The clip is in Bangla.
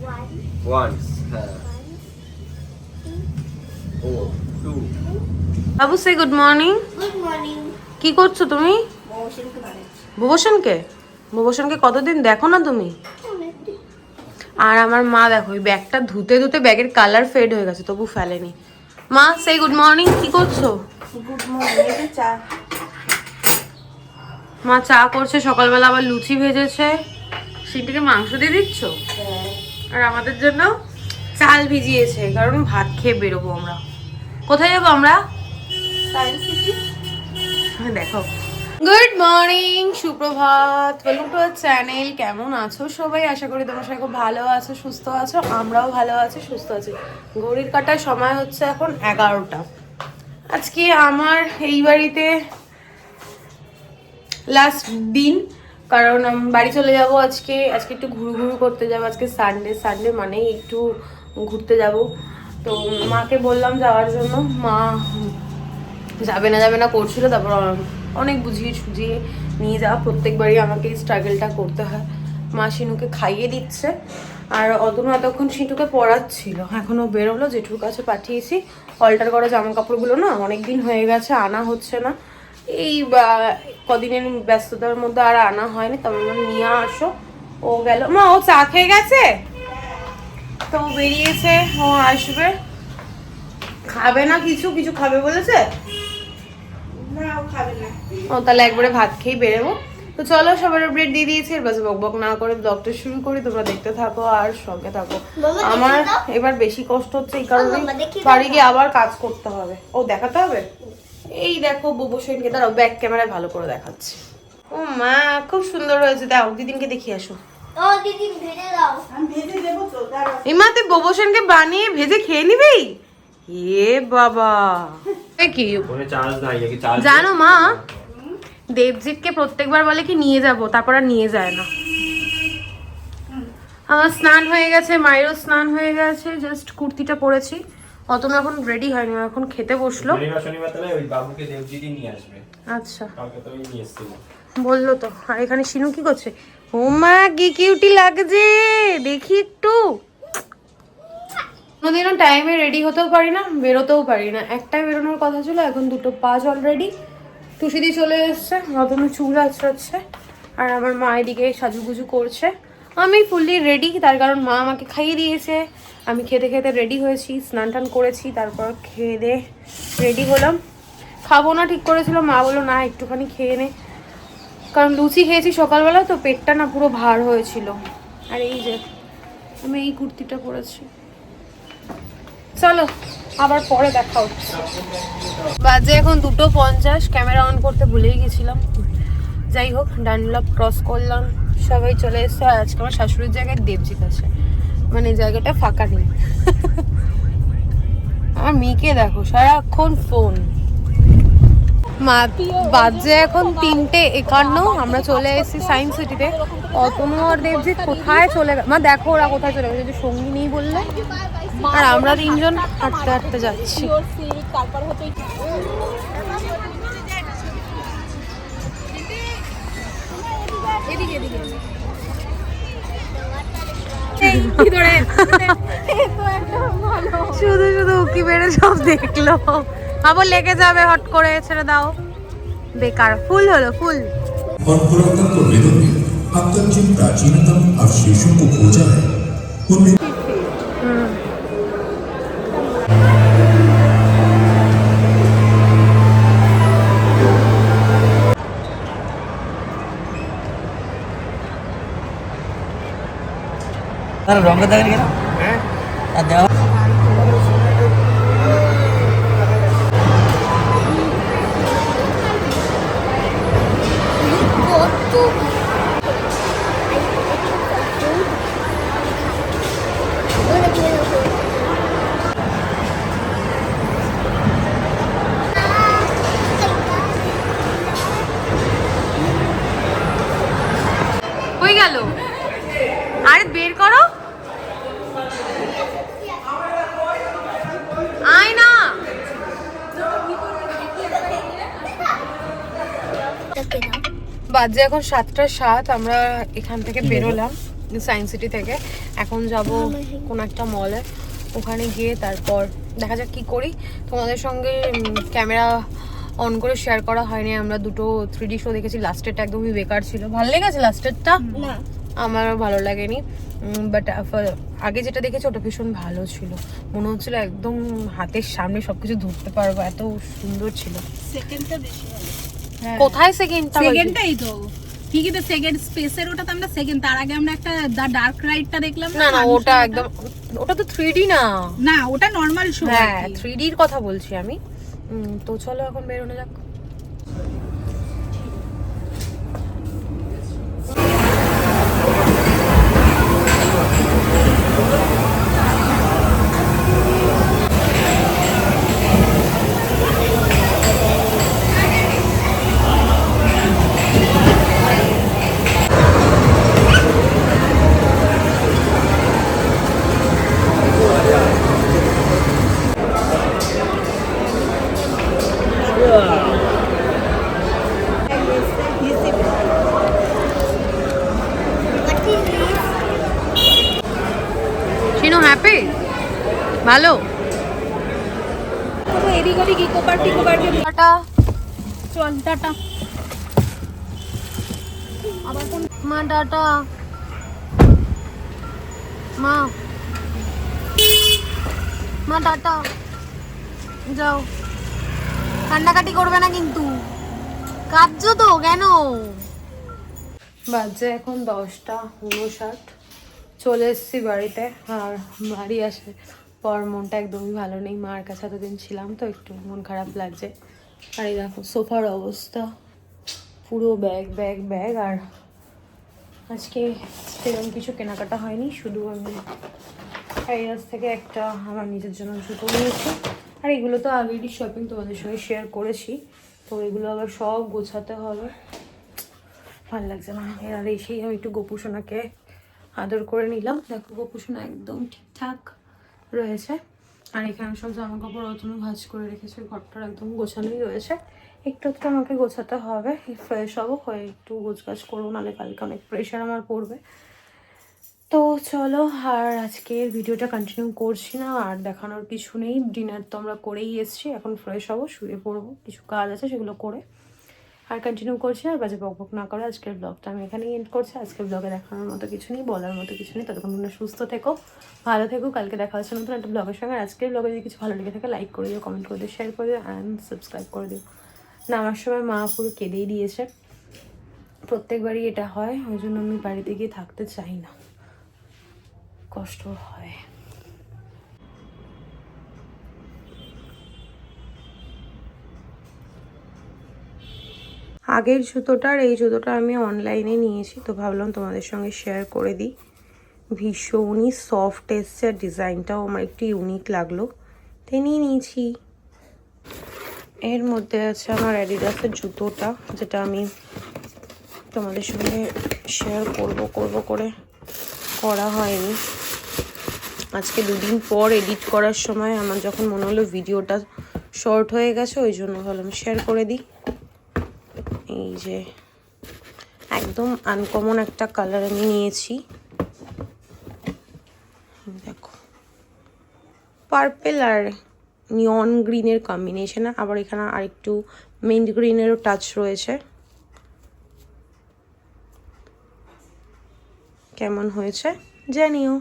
Once. Oh, two. বাবু সে গুড মর্নিং। Good morning. কি করছো তুমি? মৌসুমকে বানাচ্ছি। ভূবসনকে কতদিন দেখো না তুমি? আর আমার মা দেখো ওই ব্যাগটা ধুতে ধুতে ব্যাগের কালার ফেড হয়ে গেছে, তবু ফেলেনি। মা সেই গুড মর্নিং, কি করছো? Good morning. এটা চা। মা চা করছে, সকালবেলা আবার লুচি ভেজেছে। সেটাকে মাংস দিয়ে দিচ্ছ? আর আমাদের জন্য চাল ভিজিয়েছে, কারণ ভাত খেয়ে বেরোবো আমরা। কোথায় যাবো আমরা? Science city. দেখো, গুড মর্নিং, সুপ্রভাত, ওয়েলকাম টু আওয়ার চ্যানেল। কেমন আছো সবাই? আশা করি তোমরা সবাই খুব ভালো আছো, সুস্থ আছো। আমরাও ভালো আছি, সুস্থ আছি। ঘড়ির কাটার সময় হচ্ছে এখন 11টা। আজকে আমার এই বাড়িতে লাস্ট দিন, কারণ বাড়ি চলে যাব আজকে একটু ঘুরু করতে যাবো। আজকে সানডে মানেই একটু ঘুরতে যাব। তো মাকে বললাম যাওয়ার জন্য, মা যাবে না করছিল। তারপর অনেক বুঝিয়ে সুঝিয়ে নিয়ে যাওয়া, প্রত্যেকবারই আমাকে এই স্ট্রাগলটা করতে হয়। মা শিনুকে খাইয়ে দিচ্ছে, আর অতনু এতক্ষণ শিনুকে পড়াচ্ছিল। এখনও বেরোলো, জেঠুর কাছে পাঠিয়েছি। অল্টার করা জামা কাপড়গুলো না অনেক দিন হয়ে গেছে, আনা হচ্ছে না। এই কদিনের ব্যস্ততার মধ্যে আর আনা হয়নি। তবে নিয়ে আসো। ও গেল, মা ও চা খেয়ে গেছে, তো বেরিয়েছে, ও আসবে। খাবে না, কিছু খাবে বলেছে না, ও খাবে না। ও তাহলে একবারে ভাত খেয়ে বেরোবো। তো চলো, সবার আপডেট দিয়ে দিয়েছি। বাস বকবক না করে ব্লগটা শুরু করি, তোমরা দেখতে থাকো আর সঙ্গে থাকো। আমার এবার বেশি কষ্ট হচ্ছে এই কারণে, বাড়ি গিয়ে আবার কাজ করতে হবে। ও দেখাতে হবে। এই দেখো বুবুসেনকে, দাঁড়াও ব্যাক ক্যামেরায় ভালো করে দেখাচ্ছি। ও মা, খুব সুন্দর হয়েছে। দাও দিদিনকে দেখিয়ে আসো। ও দিদি ভেজে দাও। আমি ভেজে দেব তো, দাঁড়াও। এমা তুই বুবুসেনকে বানিয়ে ভেজে খেয়ে নিবি? এ বাবা, কি জানো মা, দেবজিৎকে প্রত্যেকবার বলে কি নিয়ে যাব, তারপর আর নিয়ে যায় না। আমার স্নান হয়ে গেছে, মায়েরও স্নান হয়ে গেছে, জাস্ট কুর্তিটা পরেছি। অত না এখন রেডি হয়নি, এখন খেতে বসলো। শনিবার তাহলে ওই বাবুকে দেবজিৎই নিয়ে আসবে। আচ্ছা, কালকে তো ওই নিয়ে এসেছিল। বললো তো। আর এখানে শিনু কি করছে? ও মা কি কিউটি লাগছে, দেখি একটু। কোনোদিনও টাইমে রেডি হতেও পারি না, বেরোতেও পারি না। একটাই বেরোনোর কথা ছিল, এখন 2:05 অলরেডি। টুসিদি চলে এসছে, নতুন চুল আঁচড়াচ্ছে, আর আমার মা এদিকে সাজুগুজু করছে। আমি ফুললি রেডি, তার কারণ মা আমাকে খাইয়ে দিয়েছে। আমি খেতে খেতে রেডি হয়েছি, স্নান টান করেছি, তারপর খেয়ে দিয়ে রেডি হলাম। খাবো না ঠিক করেছিলাম, মা বললো না একটুখানি খেয়ে নে, কারণ লুচি খেয়েছি সকালবেলা, তো পেটটা না পুরো ভার হয়েছিল। আর এই যে আমি এই কুর্তিটা পরেছি। চলো আবার পরে দেখা হচ্ছে। বাজে এখন 2:50, ক্যামেরা অন করতে ভুলেই গেছিলাম। যাই হোক, ডানলপ ক্রস করলাম, সবাই চলে এসছে। আর আজকে আমার শাশুড়ির জায়গায় দেবজিৎ আছে, মানে জায়গাটা ফাঁকা নেই। আমার মেয়েকে দেখো সারাক্ষণ ফোন। বাজে এখন 3:51, আমরা চলে এসেছি সায়েন্স সিটিতে। অতনু আর দেবজিৎ কোথায় চলে গেল? মা দেখো ওরা কোথায় চলে গেছে, সঙ্গী নেই বললে। আর আমরা তিনজন হাঁটতে হাঁটতে যাচ্ছি। শুধু শুধু উকি বেড়ে সব দেখলো, আবার লেগে যাবে হট করে, ছেড়ে দাও, বেকার। ফুल हलो फूल। और पुरातत्व वेदों में अब तक जिन प्राचीनतम अवशेषों को खोजा है उनमें रंग देखने কই গেল? আরে বের করো, আয় না। বাজে এখন 7:07, আমরা এখান থেকে বেরোলাম। সায়েন্স সিটি থেকে। এখন যাব কোন একটা মলে, ওখানে গিয়ে তারপর দেখা যাক কি করি। তোমাদের সঙ্গে ক্যামেরা অন করে শেয়ার করা হয়নি, আমরা দুটো 3D শো দেখেছি। লাস্টেরটা একদমই বেকার ছিল। ভালো লেগেছে লাস্টেরটা? না আমারও ভালো লাগেনি, বাট আগে যেটা দেখেছি ওটা ভীষণ ভালো ছিল। মনে হচ্ছিল একদম হাতের সামনে সবকিছু ধরতে পারবো, এত সুন্দর ছিল। সেকেন্ডটা বেশি ভালো। কোথায় সেকেন্ডটা? সেকেন্ডটাই তো ঠিকই তো, সেকেন্ড স্পেসের ওটা তো আমরা সেকেন্ড, তার আগে আমরা একটা দ্য ডার্ক রাইডটা দেখলাম না না, ওটা একদম, ওটা তো 3D না। না ওটা নরমাল শো। হ্যাঁ 3D এর কথা বলছি আমি। তো চলো এখন বেরোনো যাক। চিনো হ্যাপি? ভালো। এদিক ওদিক ইকোপার টাটা। চল টাটা। আবার কোন মা? টাটা মা, মা টাটা। যাও, কান্নাকাটি করবে না কিন্তু, কাঁদছো তো কেন? বাজে এখন 10:59। চলে এসেছি বাড়িতে। আর বাড়ি আসে পর মনটা একদমই ভালো নেই। মার কাছে এতদিন ছিলাম তো একটু মন খারাপ লাগছে। আর এই দেখো সোফার অবস্থা, পুরো ব্যাগ ব্যাগ ব্যাগ। আর আজকে সেরকম কিছু কেনাকাটা হয়নি, শুধু আমি হাইরাস থেকে একটা আমার নিজের জন্য জুতো নিয়েছি। আর এগুলো তো আগেরই শপিং তোমাদের সঙ্গে শেয়ার করেছি, তো এগুলো আবার সব গোছাতে হবে, ভালো লাগছে না। আর এসেই আমি একটু গোপুসোনাকে আদর করে নিলাম। দেখো গোপুসোনা একদম ঠিকঠাক রয়েছে। আর এখানে সব জামা কাপড় তুমি ভাঁজ করে রেখেছে, ঘরটা একদম গোছানোই রয়েছে। একটু একটু আমাকে গোছাতে হবে, ফ্রেশ হবো, হয়ে একটু গোছগাছ করবো, নাহলে কালকে অনেক প্রেশার আমার পড়বে। তো চলো, আর আজকের ভিডিওটা কন্টিনিউ করছি না, আর দেখানোর কিছু নেই। ডিনার তো আমরা করেই এসেছি, এখন ফ্রেশ হবো, শুয়ে পড়বো, কিছু কাজ আছে সেগুলো করে। আর কন্টিনিউ করছি, আর বাজে বকবক না করে আজকের ব্লগটা আমি এখানেই এন্ড করছি। আজকের ব্লগে দেখানোর মতো কিছু নেই, বলার মতো কিছু নেই। ততক্ষণ তোমরা সুস্থ থেকো, ভালো থেকো। কালকে দেখা হচ্ছে নতুন একটা ব্লগের সঙ্গে। আর আজকের ব্লগে যদি কিছু ভালো লেগে থাকে লাইক করে দিও, কমেন্ট করে দিও, শেয়ার করে দিও অ্যান্ড সাবস্ক্রাইব করে দিও। নামার সময় মা পুরো কেঁদেই দিয়েছে, প্রত্যেকবারই এটা হয়, ওই জন্য আমি বাড়িতে গিয়ে থাকতে চাই না, কষ্ট হয়। আগের জুতোটার এই জুতোটা আমি অনলাইনে নিয়েছি, তো ভাবলাম তোমাদের সঙ্গে শেয়ার করে দিই। ভীষণই সফট এসছে, ডিজাইনটাও আমার একটু ইউনিক লাগলো, তাই নিয়ে নিয়েছি। এর মধ্যে আছে আমার অ্যাডিডাসের জুতোটা, যেটা আমি তোমাদের সঙ্গে শেয়ার করব করে করা হয়নি। আজকে দুদিন পর এডিট করার সময় আমার যখন মনে হলো ভিডিওটা শর্ট হয়ে গেছে, ওই জন্য ভাবলাম শেয়ার করে দিই। এই যে একদম আনকমন একটা কালার আমি নিয়েছি, দেখো পার্পেল আর নিয়ন গ্রিনের কম্বিনেশন। আবার এখানে আরেকটু মিন্ট গ্রিনেরও টাচ রয়েছে। কেমন হয়েছে জানিও।